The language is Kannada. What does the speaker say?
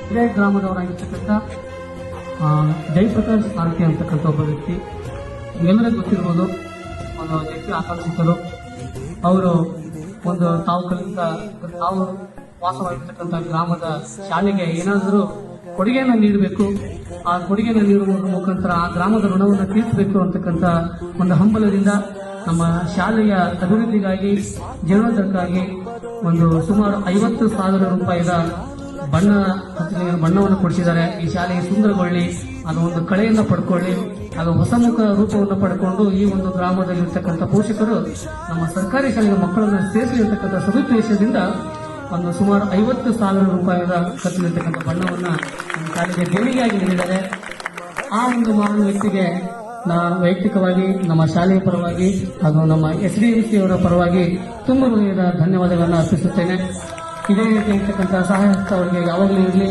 ಇದೇ ಗ್ರಾಮದವರಾಗಿರ್ತಕ್ಕಂಥ ಜಯಪ್ರಕಾಶ್ ಆರ್ಕೆ ಅಂತಕ್ಕಂಥ ಒಬ್ಬ ವ್ಯಕ್ತಿ, ಎಲ್ಲರಿಗೂ ಗೊತ್ತಿರ್ಬೋದು, ಒಂದು ವ್ಯಕ್ತಿ ಆಕಾಂಕ್ಷಿತರು. ಅವರು ಒಂದು ತಾವು ವಾಸವಾಗಿರ್ತಕ್ಕಂಥ ಗ್ರಾಮದ ಶಾಲೆಗೆ ಏನಾದರೂ ಕೊಡುಗೆಯನ್ನು ನೀಡಬೇಕು, ಆ ಕೊಡುಗೆಯನ್ನು ನೀಡುವ ಮುಖಾಂತರ ಆ ಗ್ರಾಮದ ಋಣವನ್ನು ತೀರಿಸಬೇಕು ಅಂತಕ್ಕಂಥ ಒಂದು ಹಂಬಲದಿಂದ ನಮ್ಮ ಶಾಲೆಯ ಅಭಿವೃದ್ಧಿಗಾಗಿ, ಜೀರ್ಣೋದ್ಧಾರಕ್ಕಾಗಿ ಒಂದು ಸುಮಾರು 50,000 ರೂಪಾಯಿದ ಬಣ್ಣವನ್ನು ಕೊಡಿಸಿದ್ದಾರೆ. ಈ ಶಾಲೆಗೆ ಸುಂದರಗೊಳ್ಳಿ, ಅದು ಒಂದು ಕಳೆಯನ್ನು ಪಡ್ಕೊಳ್ಳಿ, ಅದು ಹೊಸಮುಖ ರೂಪವನ್ನು ಪಡ್ಕೊಂಡು ಈ ಒಂದು ಗ್ರಾಮದಲ್ಲಿರ್ತಕ್ಕಂಥ ಪೋಷಕರು ನಮ್ಮ ಸರ್ಕಾರಿ ಶಾಲೆಗೆ ಮಕ್ಕಳನ್ನು ಸೇರಿಸಿರ್ತಕ್ಕಂಥ ಸದುದ್ದೇಶದಿಂದ ಒಂದು ಸುಮಾರು 50,000 ರೂಪಾಯಿದ ಖರ್ಚಿರ್ತಕ್ಕಂಥ ಬಣ್ಣವನ್ನು ನಮ್ಮ ಶಾಲೆಗೆ ದೇಣಿಗೆಯಾಗಿ ನೀಡಿದ್ದಾರೆ. ಆ ಒಂದು ಮಹಾನ್ ವ್ಯಕ್ತಿಗೆ ನಾನು ವೈಯಕ್ತಿಕವಾಗಿ ನಮ್ಮ ಶಾಲೆಯ ಪರವಾಗಿ ಹಾಗೂ ನಮ್ಮ SDMC ಅವರ ಪರವಾಗಿ ತುಂಬ ಹೃದಯದ ಧನ್ಯವಾದಗಳನ್ನು ಅರ್ಪಿಸುತ್ತೇನೆ. ಇದೇ ರೀತಿ ಇರ್ತಕ್ಕಂಥ ಸಹಾಯ ಅವರಿಗೆ ಯಾವಾಗಲೂ ಇರಲಿ.